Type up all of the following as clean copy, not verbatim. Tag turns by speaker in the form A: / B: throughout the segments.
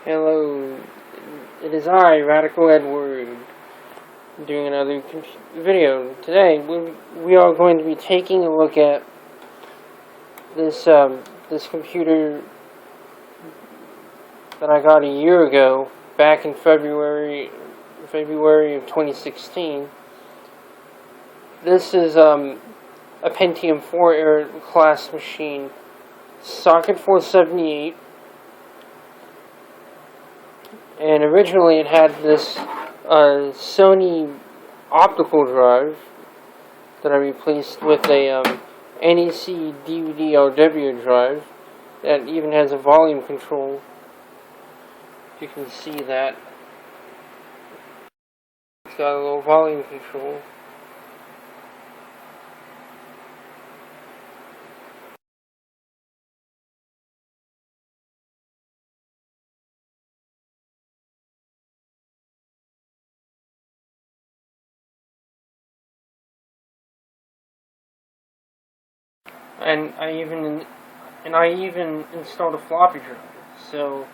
A: Hello, it is I, Radical Edward, doing another video. Today, we are going to be taking a look at this this computer that I got a year ago, back in February of 2016. This is a Pentium 4 era class machine, socket 478. And originally it had this Sony optical drive that I replaced with a NEC DVD RW drive that even has a volume control. You can see that. It's got a little volume control. And I even installed a floppy drive. So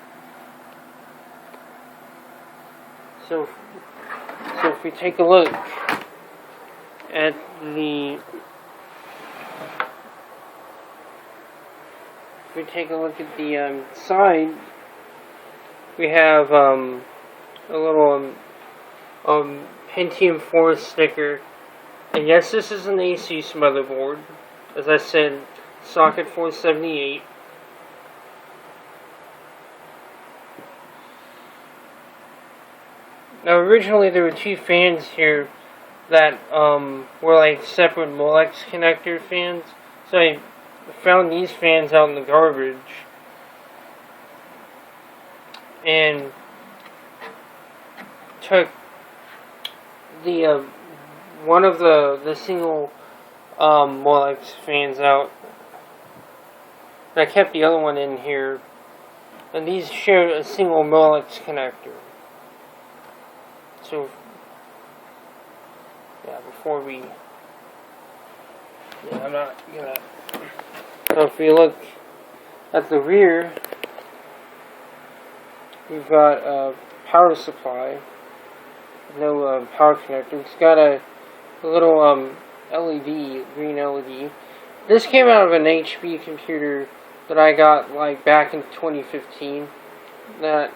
A: if we take a look at the side, we have a little Pentium 4 sticker, and yes, this is an Asus motherboard. As I said, socket 478. Now, originally there were two fans here that were like separate Molex connector fans. So I found these fans out in the garbage and took the one of the single Molex fans out. And I kept the other one in here, and these share a single Molex connector. So, yeah, I'm not gonna. So if we look at the rear, we've got a power supply, no power connector. It's got a little LED, green LED. This came out of an HP computer that I got like back in 2015. I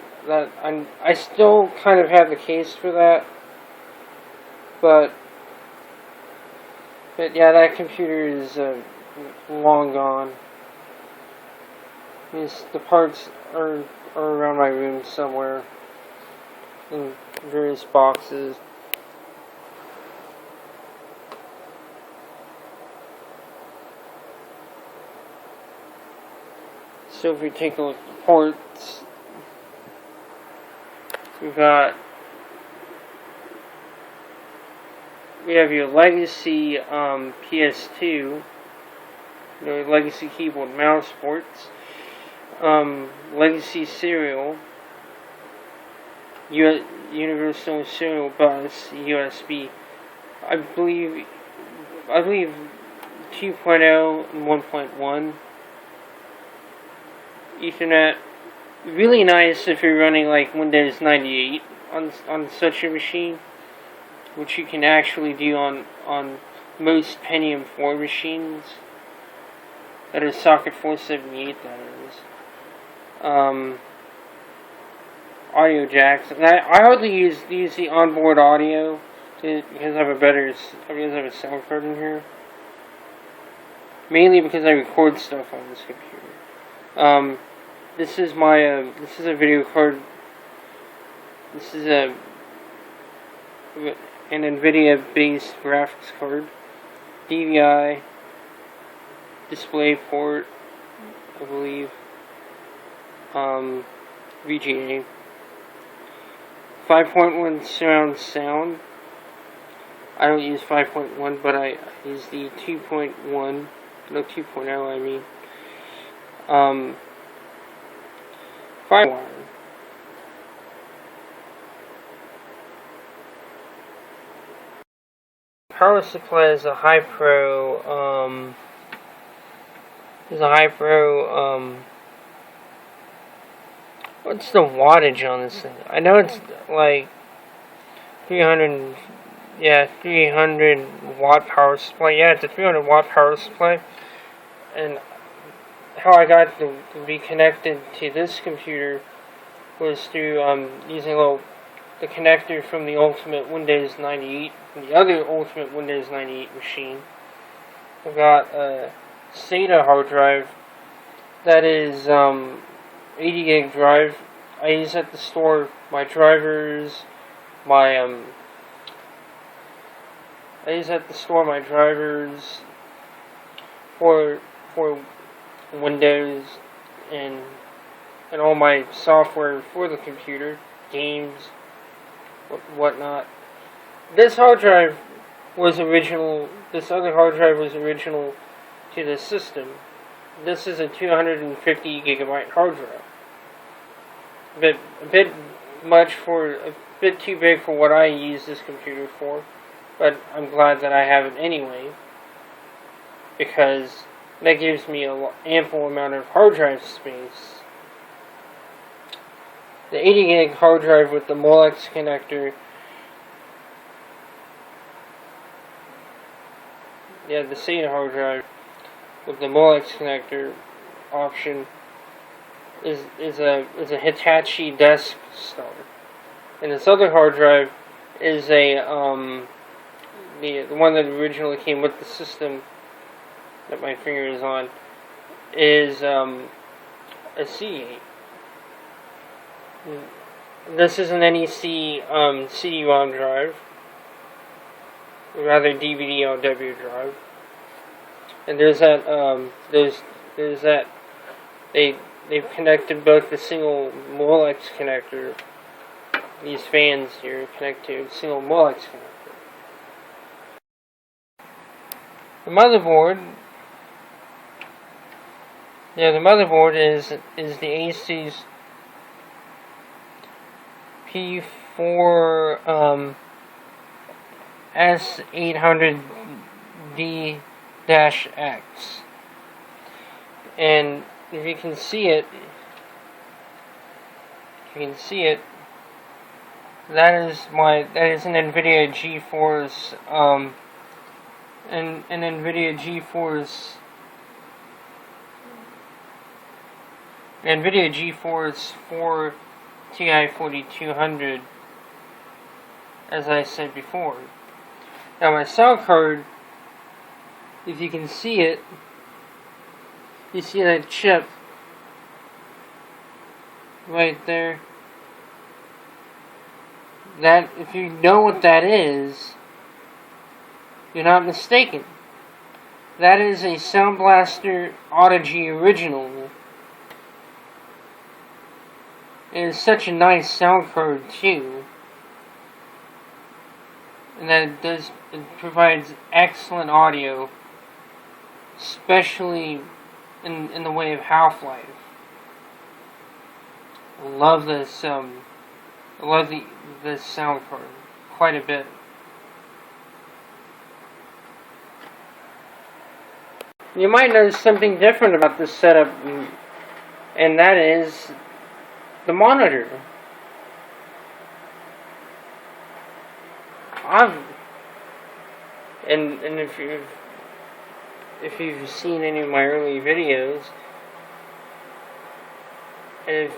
A: still kind of have the case for that, but yeah, that computer is long gone. The parts are around my room somewhere in various boxes. So if we take a look at the ports, we have your legacy PS2, legacy keyboard mouse ports, legacy serial, universal serial bus, USB. I believe 2.0 and 1.1. Ethernet. Really nice if you're running like Windows 98 on such a machine, which you can actually do on most Pentium 4 machines that are socket 478, that is. Audio jacks, and I hardly use the onboard audio because I have a sound card in here, mainly because I record stuff on this computer. This is a video card. This is an NVIDIA-based graphics card. DVI, display port, I believe. VGA. 5.1 surround sound. I don't use 5.1, but I use the 2.1. No, 2.0, I mean. Firewire. Power supply is a high pro. What's the wattage on this thing? I know it's like 300, yeah, 300 watt power supply. Yeah, it's a 300 watt power supply. And how I got to be connected to this computer was through using the connector from the Ultimate Windows 98, the other Ultimate Windows 98 machine. I got a SATA hard drive that is 80 gig drive. I use that to store my drivers, I use that to store my drivers for Windows and all my software for the computer, games, whatnot. This hard drive was original. This other hard drive was original to the system. This is a 250 gigabyte hard drive. A bit too big for what I use this computer for, but I'm glad that I have it anyway, because that gives me an ample amount of hard drive space. The 80 gig hard drive with the Molex connector, yeah, the SATA hard drive with the Molex connector option is a Hitachi desk star, and this other hard drive is a the one that originally came with the system that my finger is on is a C8. This is an NEC CD-ROM drive, or rather DVD-RW drive, and there's that they've connected both the single Molex connector. These fans here connect to a single Molex connector. The motherboard is the Asus P4 S800D-X, and if you can see it, that is an NVIDIA GeForce an NVIDIA GeForce 4 Ti 4200, as I said before. Now my sound card, if you can see it, you see that chip right there? That, if you know what that is, you're not mistaken. That is a Sound Blaster Audigy original. It is such a nice sound card too, and that it provides excellent audio, especially in the way of Half-Life. I love this. I love this sound card quite a bit. You might notice something different about this setup, and that is the monitor. And if you've seen any of my early videos, and if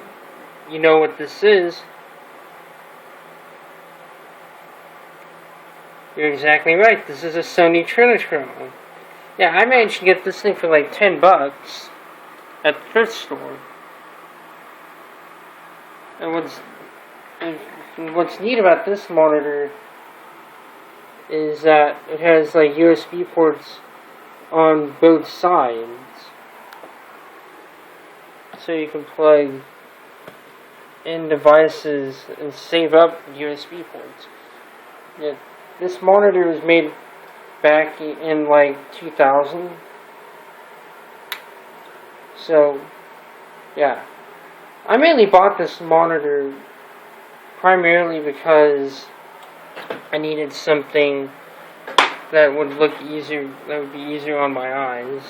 A: you know what this is, you're exactly right. This is a Sony Trinitron. Yeah, I managed to get this thing for like $10 at the thrift store. And what's neat about this monitor is that it has like USB ports on both sides, so you can plug in devices and save up USB ports. Yeah, this monitor was made back in like 2000, so yeah. I mainly bought this monitor primarily because I needed something that would look easier, that would be easier on my eyes.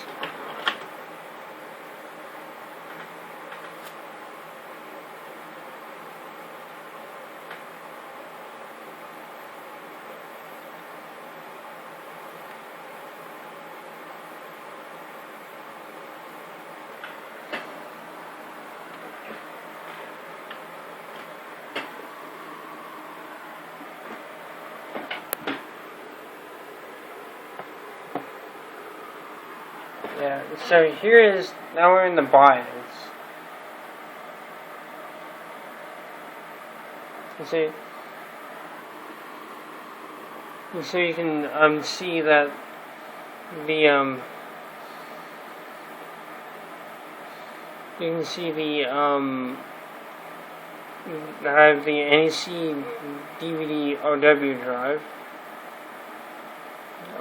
A: Yeah, so here is, now we're in the BIOS. So you can see that the you can see the I have the NEC DVD RW drive.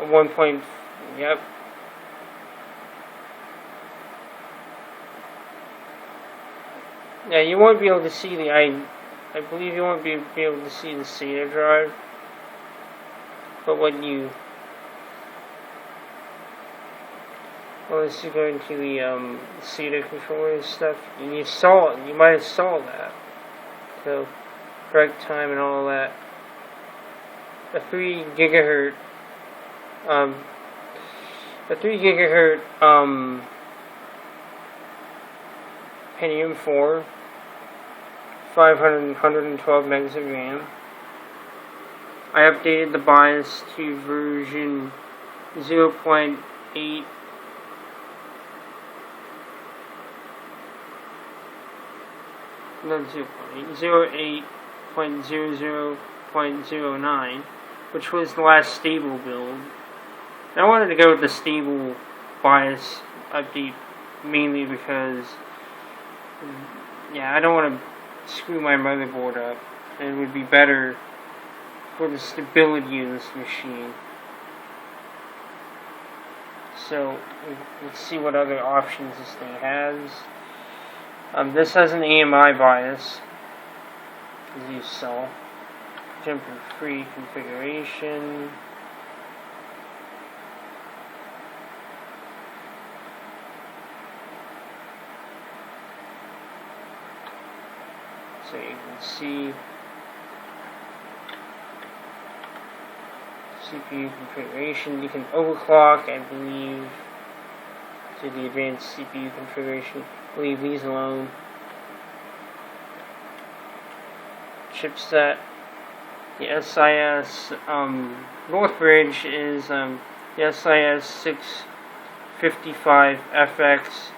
A: 1 point, yep. Yeah, you won't be able to see the, I believe you won't be able to see the SATA drive. But when you, once you go into the SATA controller and stuff, and you saw it, you might have saw that. So, correct time and all that. A 3 gigahertz, Pentium 4, 112 megs of RAM. I updated the BIOS to version 0.8. Not 0.8, 0.00.09, which was the last stable build. And I wanted to go with the stable BIOS update mainly because, yeah, I don't want to screw my motherboard up. It would be better for the stability of this machine. So let's see what other options this thing has. This has an AMI BIOS, as you saw. Jumper free configuration. So you can see CPU configuration. You can overclock, I believe, to the advanced CPU configuration. Leave these alone. Chipset. The SIS Northbridge is the SIS 655FX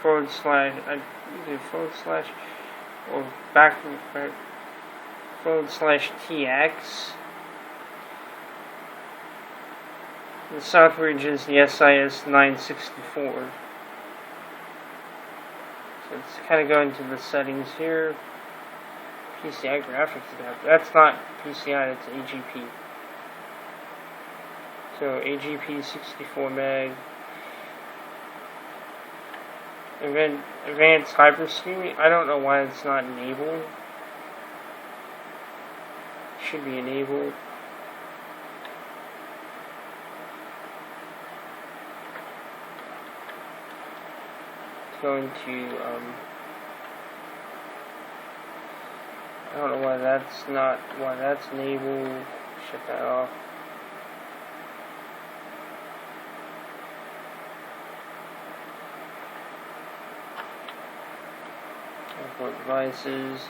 A: / or back / TX. The Southbridge is the SIS 964. So let's kind of go into the settings here. PCI graphics adapter. That's not PCI, it's AGP. So AGP 64 meg. Advanced hyperscreen. I don't know why it's not enabled. It should be enabled. Going to I don't know why that's enabled. Shut that off. Import devices.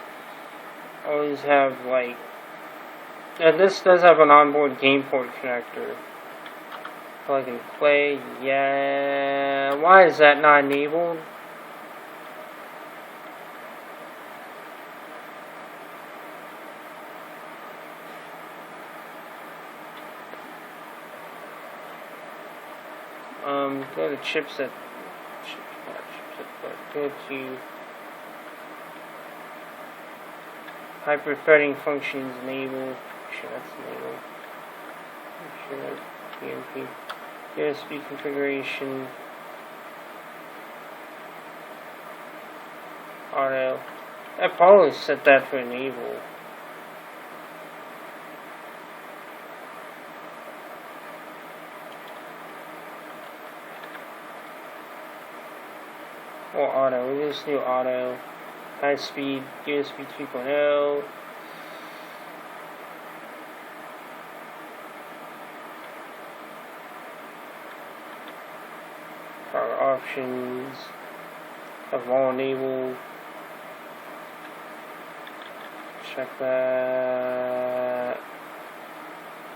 A: Always have like this does have an onboard game port connector. Plug and play. Yeah. Why is that not enabled? Go to chipset. Go to hyper-threading functions enabled. Sure, that's enabled. Sure, that's PMP. USB configuration. Auto. I probably set that to enable. Or auto. We'll just do auto. High speed USB 3.0. Power options. Have all enabled. Check that.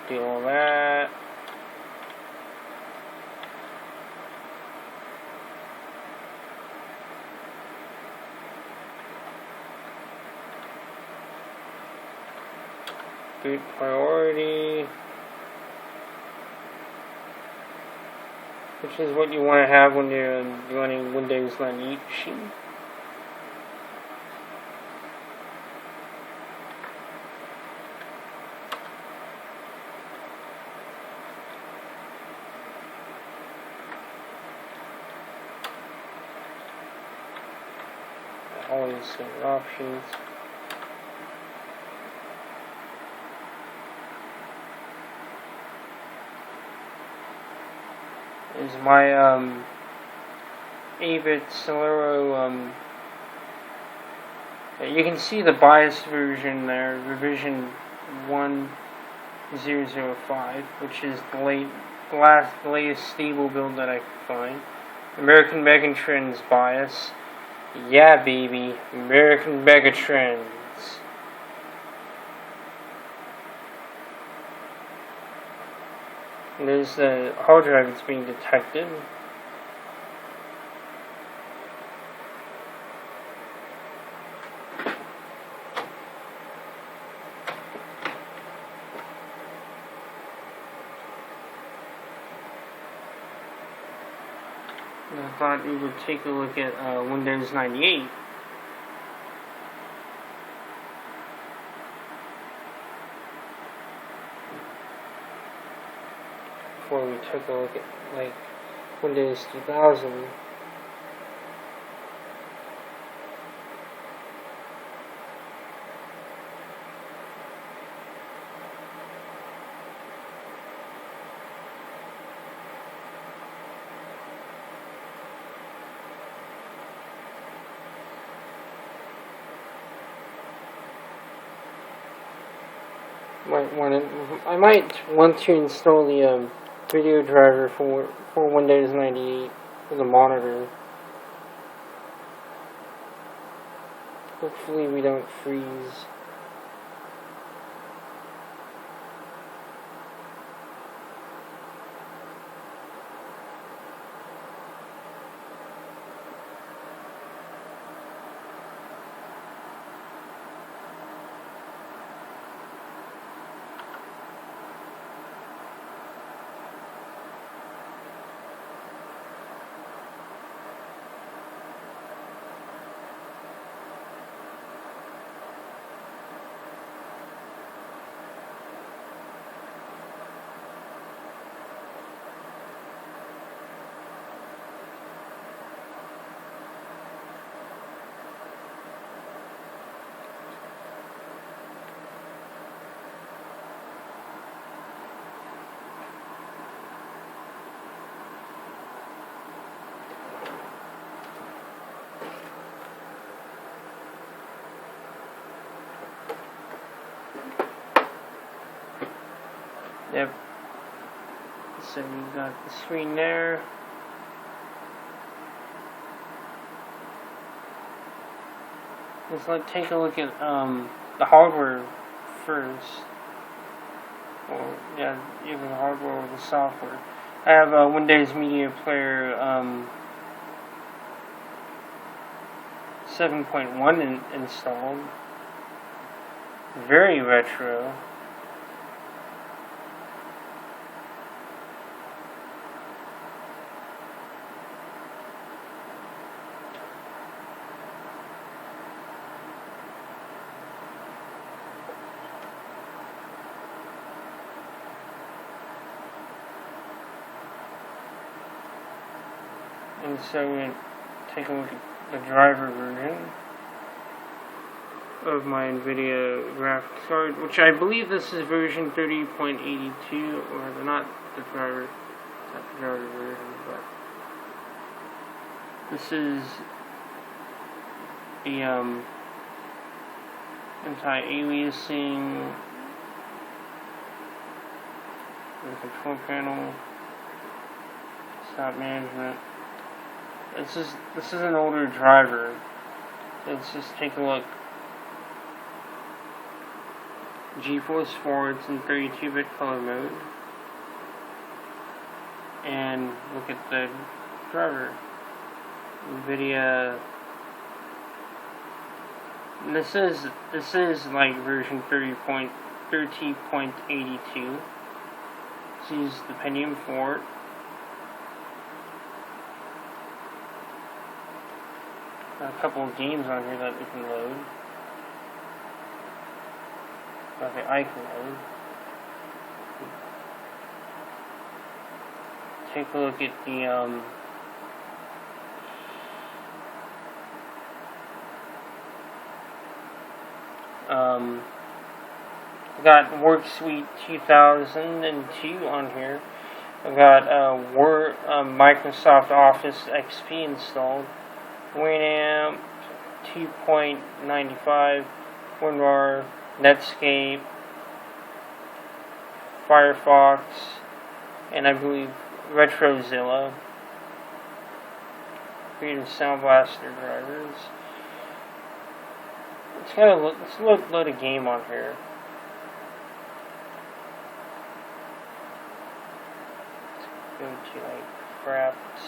A: Do all that. boot priority, which is what you want to have when you're running Windows 98 machine. All these same options. Is my 8-bit Celero, you can see the BIOS version there, revision 1005, which is the latest stable build that I could find. American Megatrends BIOS. Yeah, baby, American Megatrends. And there's the hard drive that's being detected. And I thought we would take a look at Windows 98. Before we took a look at like Windows 2000. I might want to install the video driver for Windows 98 for the monitor. Hopefully we don't freeze. Yep. So we've got the screen there. Let's take a look at the hardware first. Or yeah, either the hardware or the software. I have a Windows Media Player 7.1 installed. Very retro. And so we take a look at the driver version of my NVIDIA graphics card, which I believe this is version 30.82, or not the driver version, but this is the anti-aliasing, the control panel, stop management. This is an older driver. Let's just take a look. GeForce 4, it's in 32-bit color mode. And look at the driver. NVIDIA. This is like version 30.82 13.82. Let's use the Pentium for it. Got a couple of games on here that we can load. Okay, I can load. Take a look at the I got WorkSuite 2002 on here. I got Microsoft Office XP installed. Winamp 2.95, WinRAR, Netscape, Firefox, and I believe RetroZilla. Creative Sound Blaster drivers. Let's load a game on here. Let's go to like Fraps.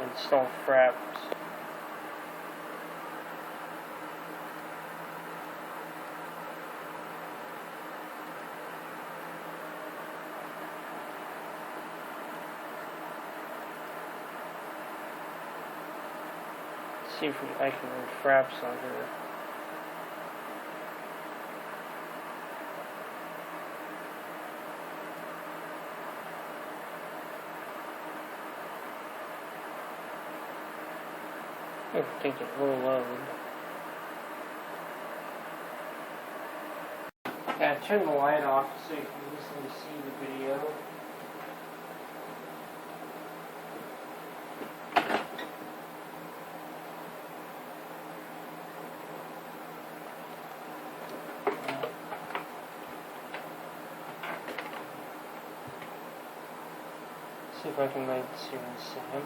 A: Install Fraps. See if I can run Fraps on here. I think it will load. Yeah, turn the light off so you can easily see the video. See if I can make Series Sam.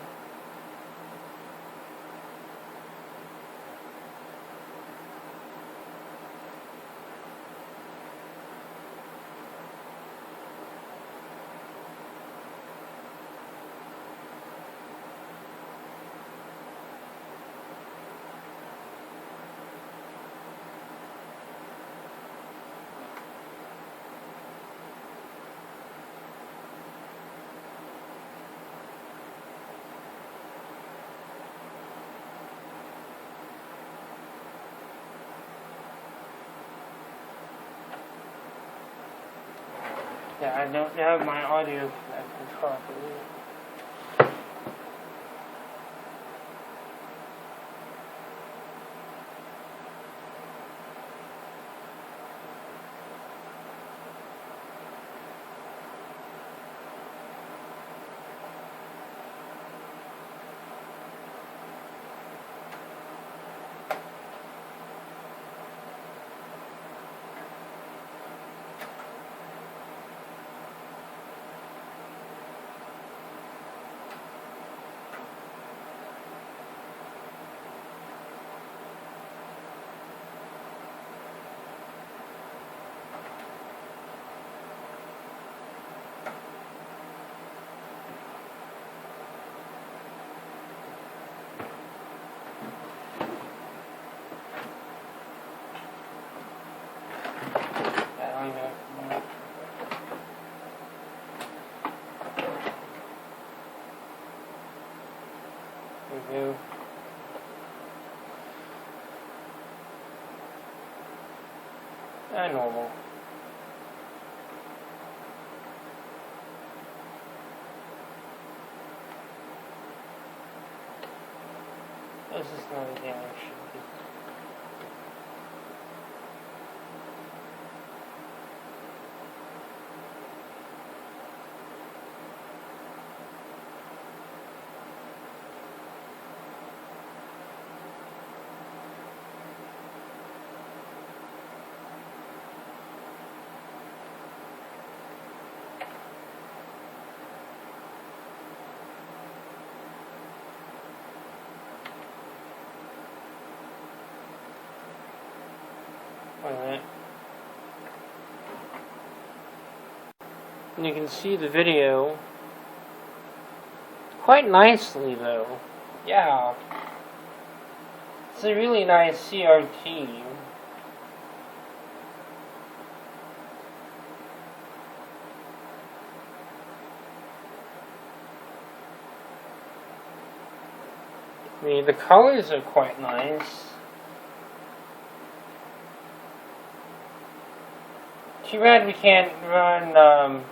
A: Yeah, I don't have my audio connected properly. Review. Normal. This is not a damage. Alright. And you can see the video quite nicely though. Yeah. It's a really nice CRT. The colors are quite nice. Too bad we can't run,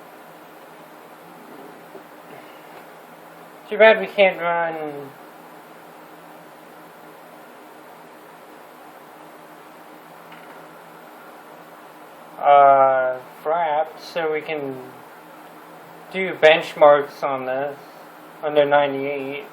A: too bad we can't run Frapped, so we can do benchmarks on this under 98.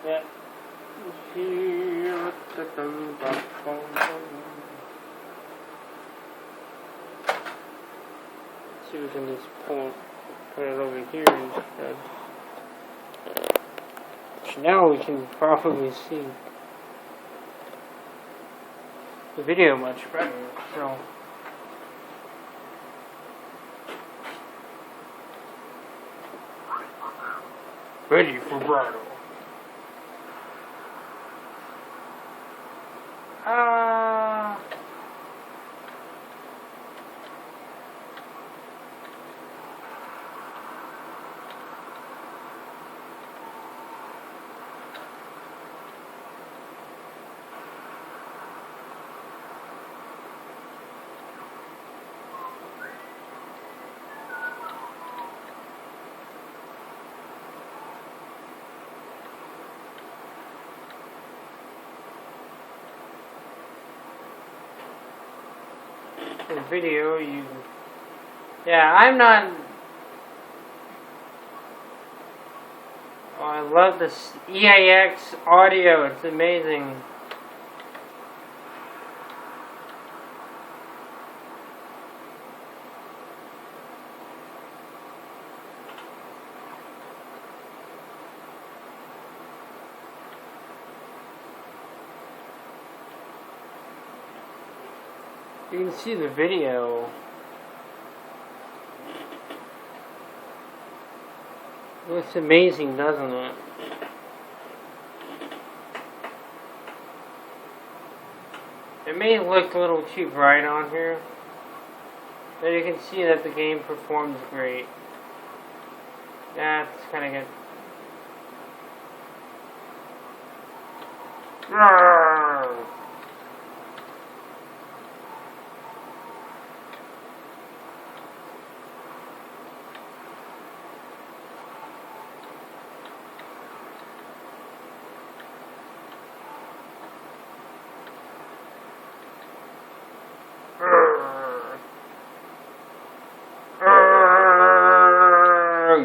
A: Yeah. See, we can just put it over here instead. So now we can probably see the video much better. So. Ready for battle. Video, yeah, I'm not. Oh, I love this EAX audio, it's amazing. You can see the video. It looks amazing, doesn't it? It may look a little too bright on here, but you can see that the game performs great. That's kind of good.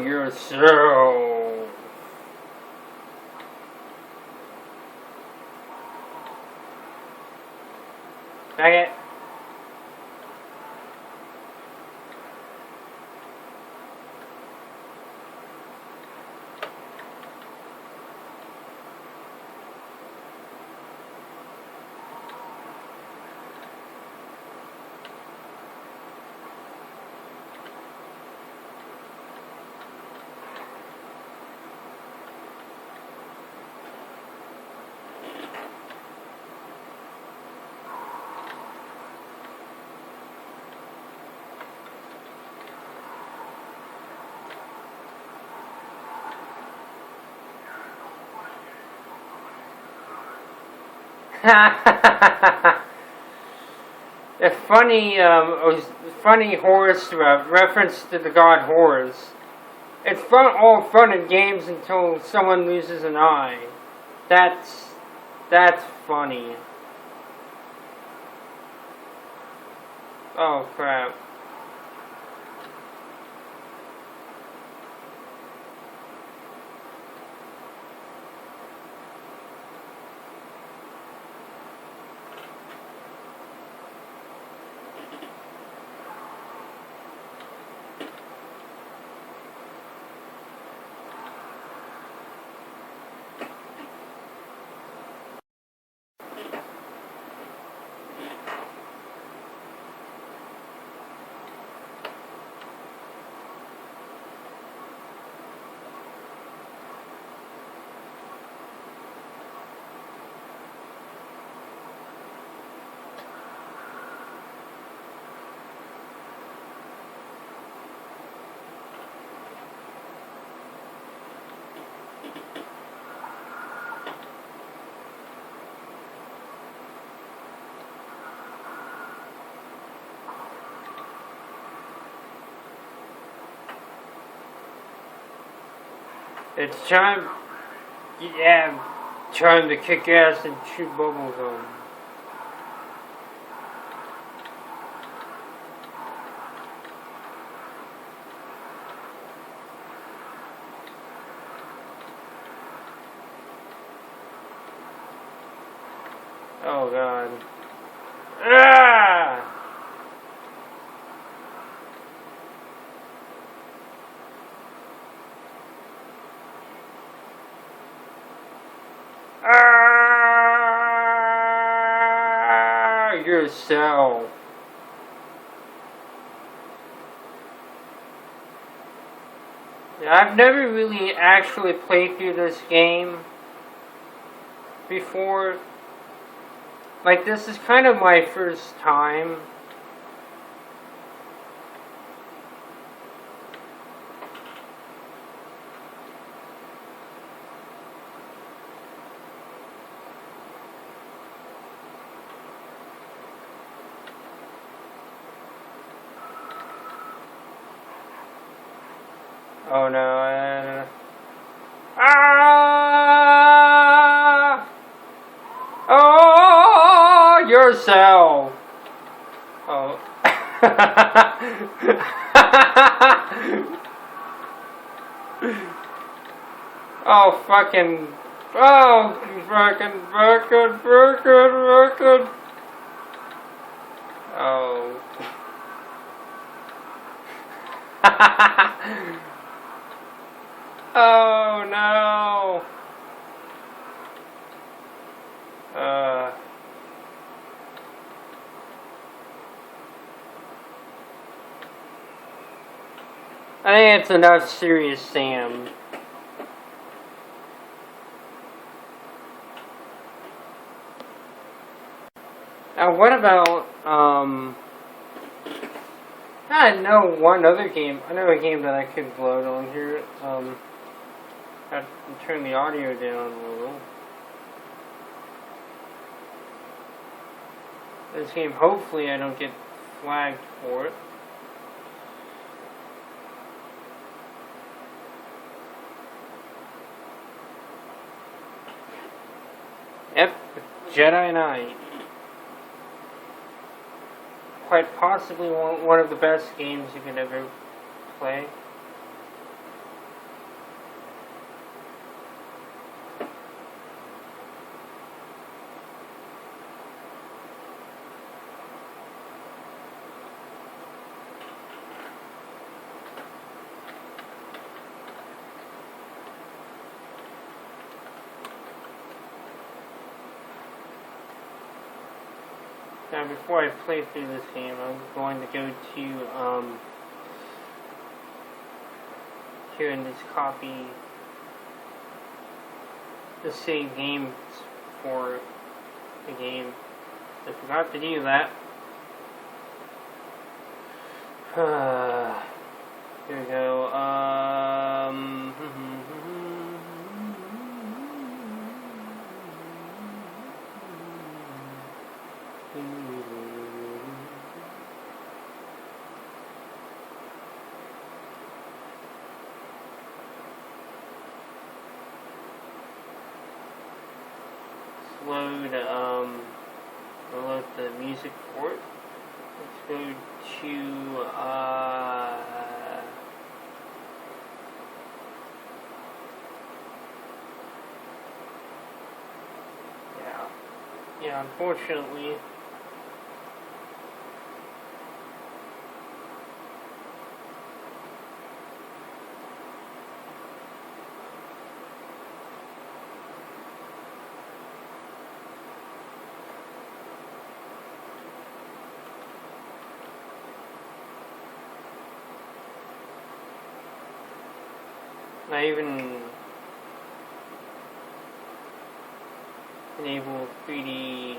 A: You're so. Dang it. A funny Horus reference to the god Horus. It's all fun and games until someone loses an eye. That's funny. Oh crap. It's time, yeah, time to kick ass and chew bubblegum. Oh god. Ah! Ah! Yourself. Yeah, I've never really actually played through this game before. Like, this is kind of my first time. Oh no. Ah! Oh, yourself. Oh. Oh, fucking. Oh, fucking. Oh. Oh no. I think it's enough Serious Sam. Now what about, I know one other game, another game that I could load on here, I have to turn the audio down a little. This game, hopefully I don't get flagged for it. Yep, Jedi Knight. Quite possibly one of the best games you could ever play. Now, before I play through this game, I'm going to go to, here and just copy the save games for the game. I forgot to do that. Here we go, load the music for it. Let's go to yeah, unfortunately. I even enable 3D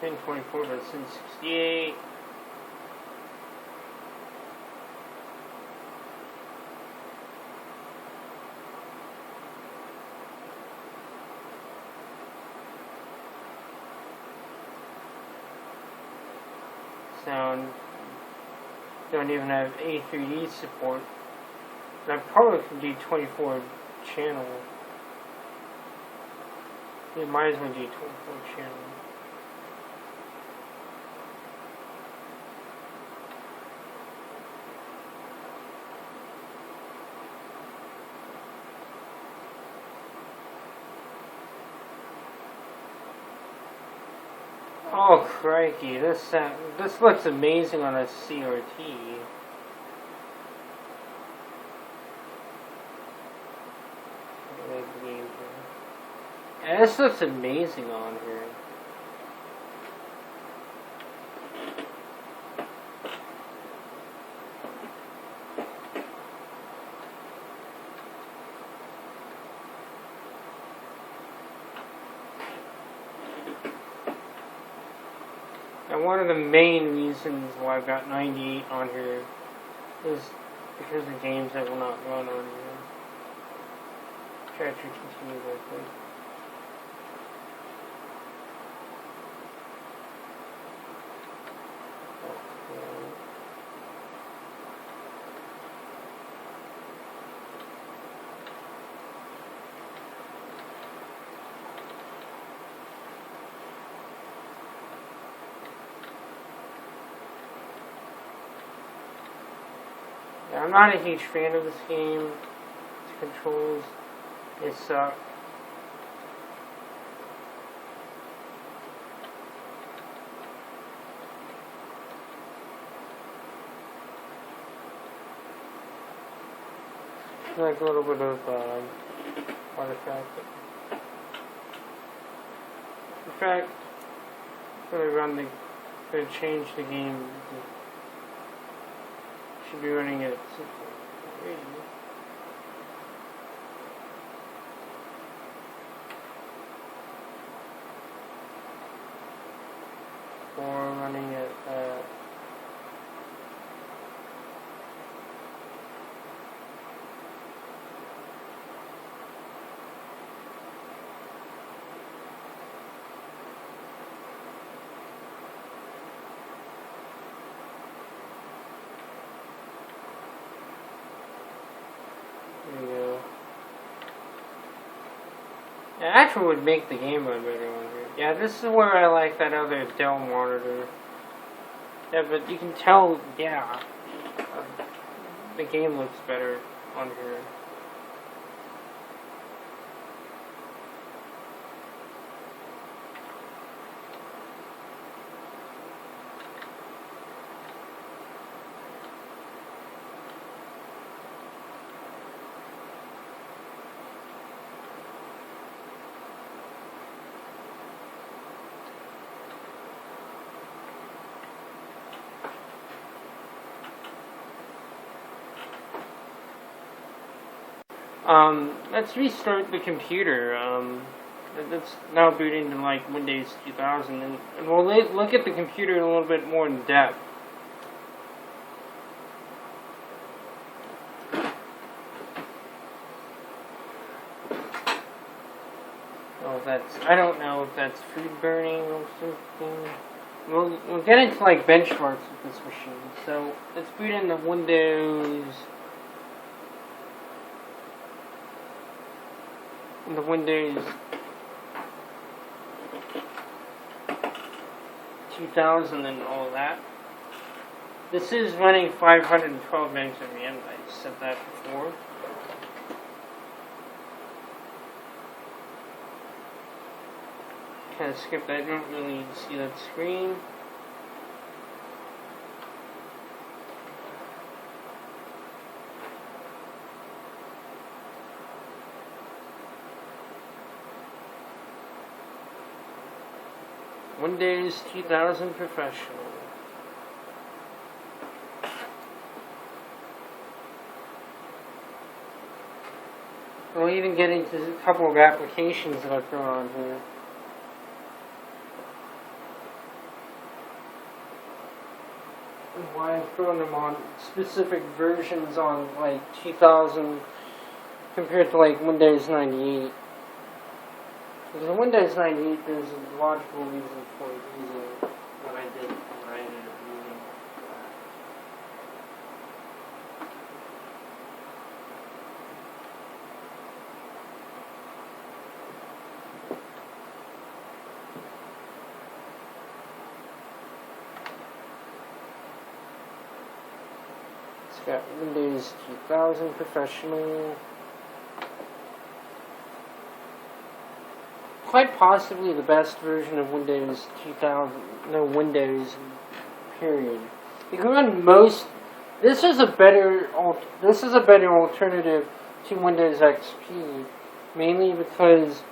A: 1024 by 1068. Sound. Don't even have A3D support. And I probably can do 24 channel. You might as well do 24 channel. Oh crikey, this looks amazing on a CRT. Yeah, this looks amazing on here. And one of the main reasons why I've got 98 on here is because of games that will not run on here. Try to continue real quick. I'm not a huge fan of this game. Its controls, they suck. Like a little bit of artifact. In fact, gonna change the game. Should be running at 680. Or running at it actually would make the game run better on here. Yeah, this is where I like that other Dell monitor. Yeah, but you can tell, yeah, the game looks better on here. Let's restart the computer. That's now booting to like Windows 2000, and we'll look at the computer a little bit more in depth. Oh, I don't know if that's food burning or something. We'll get into like benchmarks with this machine. So let's boot into Windows. the Windows 2000 and all that. This is running 512 megs of RAM. I said that before. Kind of skip that. I don't really see that screen. Windows 2000 Professional. We'll even get into a couple of applications that I've thrown on here. And why I've thrown them on specific versions on like 2000 compared to like Windows 98. Because in Windows 98 there's a logical reason for using what I did, what I ended up using. It's got Windows 2000 Professional. Quite possibly the best version of Windows 2000, no, Windows, period. You can run most, this is a better alternative to Windows XP, mainly because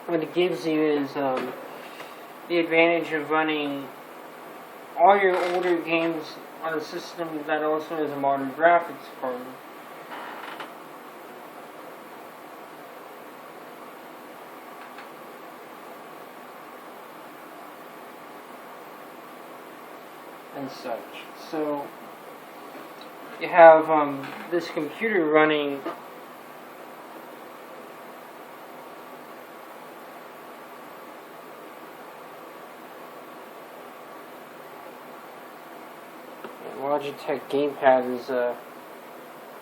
A: what it gives you is the advantage of running all your older games on a system that also has a modern graphics card. And such. So you have this computer running Logitech gamepad is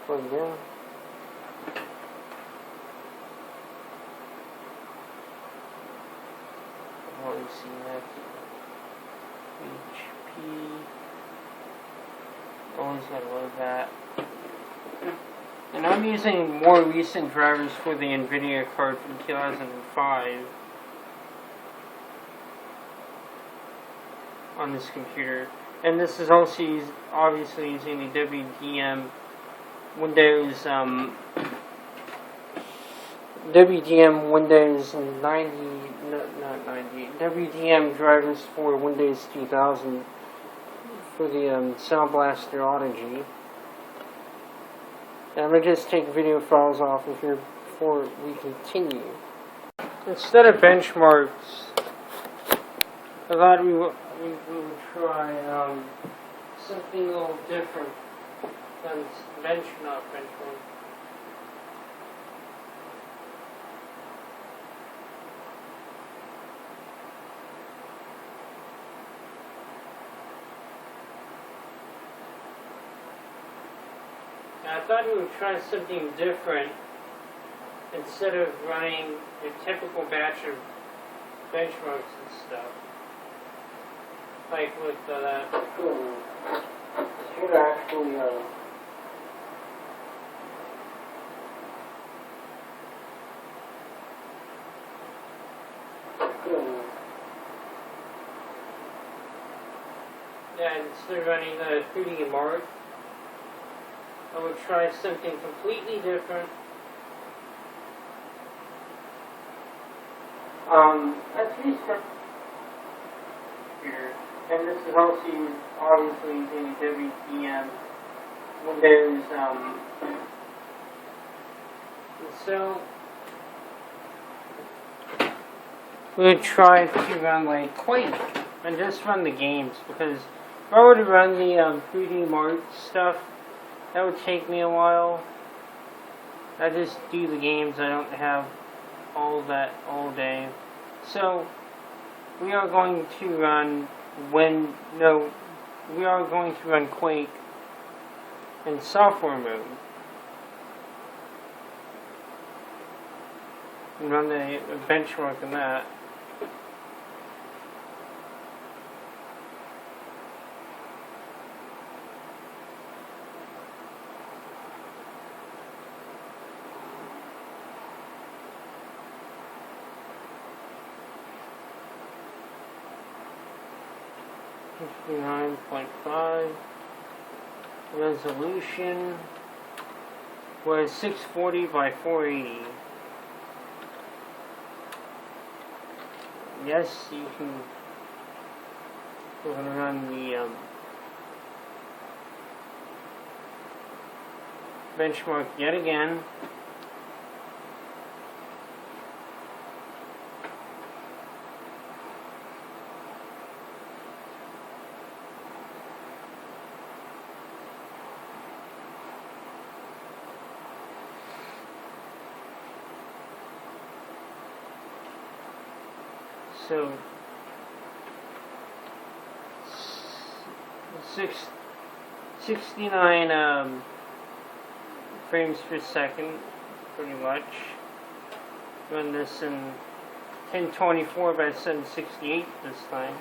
A: plugged in. I've already seen that. HP. Always gotta load that. And I'm using more recent drivers for the NVIDIA card from 2005 on this computer. And this is also obviously using the WDM Windows WDM Windows 90, not 90, WDM drivers for Windows 2000 for the Sound Blaster Audigy. And I'm going to just take video files off of here before we continue. Instead of benchmarks, I thought we would try something a little different than benchmark. I thought we would try something different instead of running a typical batch of benchmarks and stuff. Like with that. Here actually, yeah, instead of running the 3D Mark, I would try something completely different. That's least here. And this is also obviously the WDM Windows. So we would try to run like Quake and just run the games, because if I were to run the 3D Mark stuff, that would take me a while. I just do the games. I don't have all that all day. So we are going to run we are going to run Quake in software mode. and run the benchmark on that. .5 resolution was 640 by 480. Yes, you can go ahead and run the benchmark yet again. So 69 frames per second, pretty much. Run this in 1024 by 768 this time.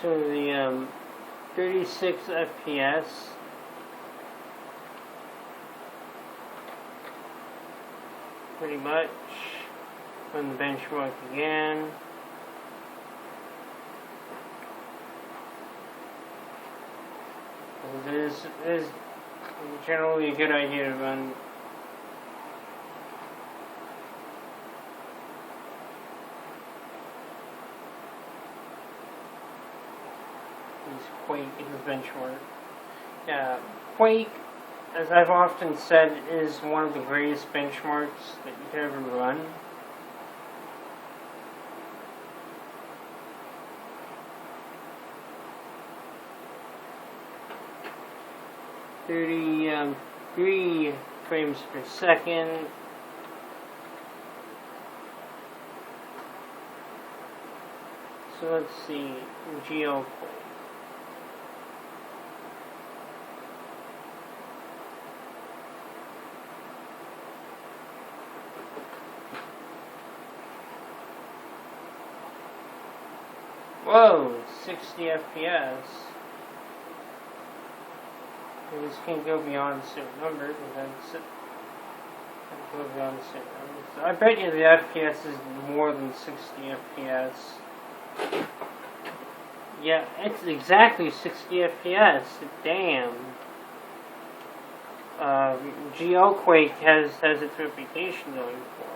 A: So the 36 FPS, pretty much. Run the benchmark again. It is generally a good idea to run Quake is a benchmark. Quake, as I've often said, is one of the greatest benchmarks that you could ever run. Three frames per second. So let's see, Quake. Whoa, 60 FPS. We just can't go beyond a certain number, but that's it. Can't go beyond a certain number. So I bet you the FPS is more than 60 FPS. Yeah, it's exactly 60 FPS. Damn. Quake has its reputation going for it.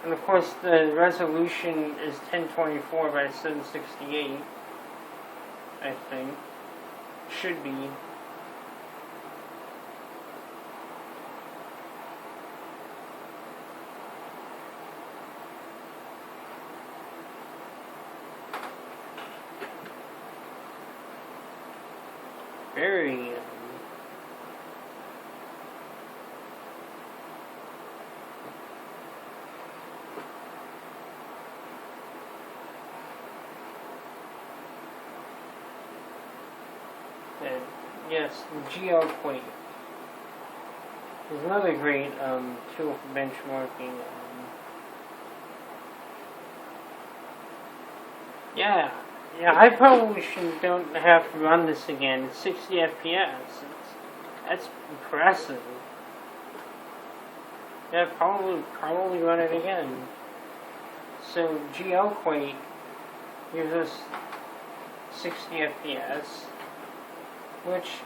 A: And of course the resolution is 1024 by 768, I think. Should be. Very yes, the Quake is another great tool for benchmarking. Yeah, I probably don't have to run this again. It's 60 FPS. That's impressive. Yeah, probably run it again. So Quake gives us 60 FPS, which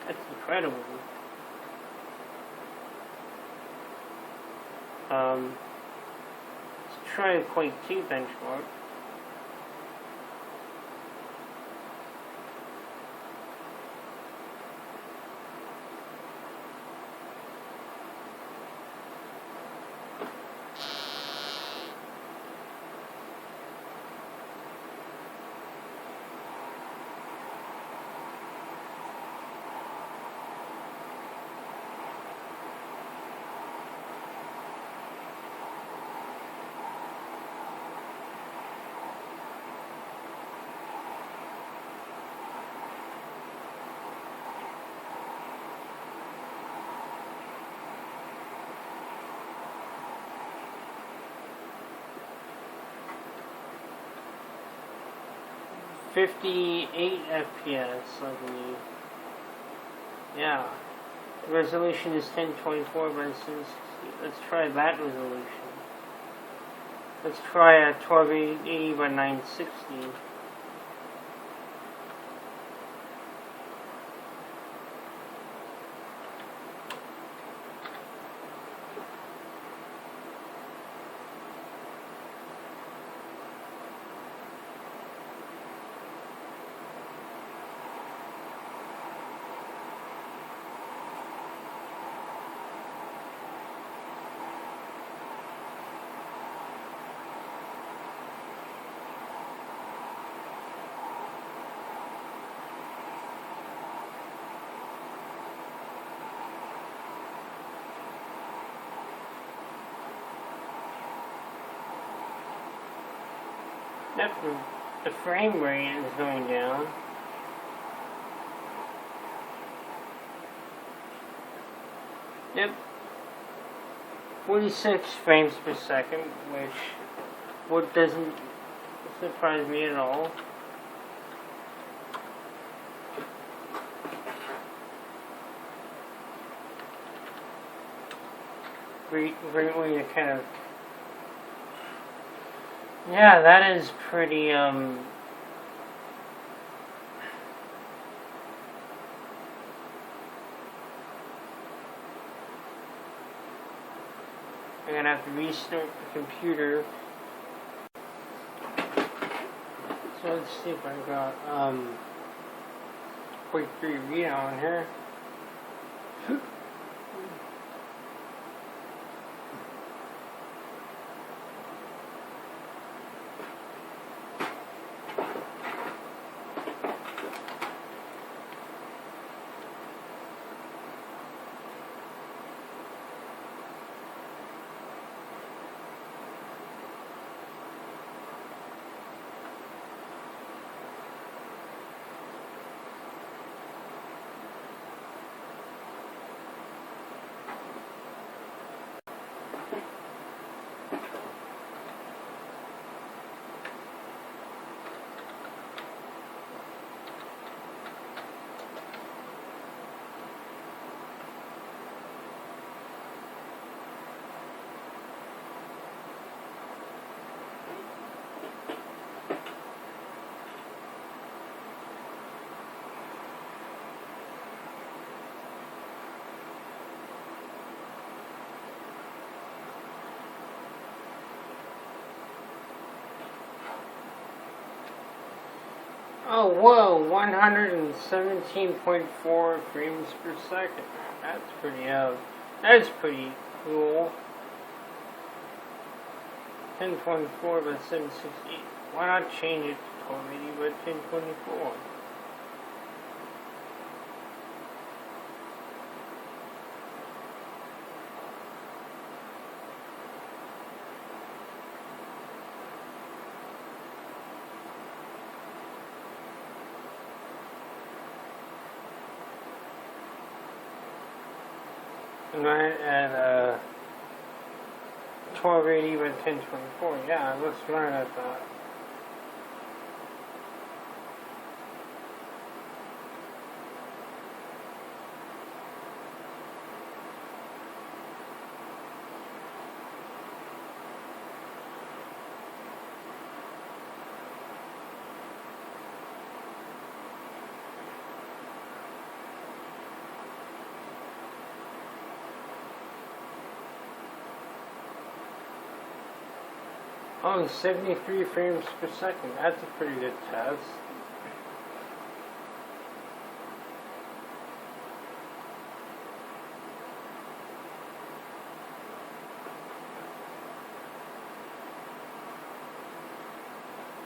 A: that's incredible. It's try a .2 benchmark. .58 FPS, I believe. Yeah. The resolution is 1024 by 760. Let's try that resolution. Let's try a 1280 by 960. Yep, the frame rate is going down. Yep. 46 frames per second, which doesn't surprise me at all. Great way to kind of... Yeah, that is pretty, I'm gonna have to restart the computer. So let's see if I got, quick 3 readout on here. Oh, whoa, 117.4 frames per second. That's pretty cool. 1024 by 768. Why not change it to 1280 by 1024? Right at 1280 by 1024. Yeah, let's run it at that. Oh, 73 frames per second. That's a pretty good test.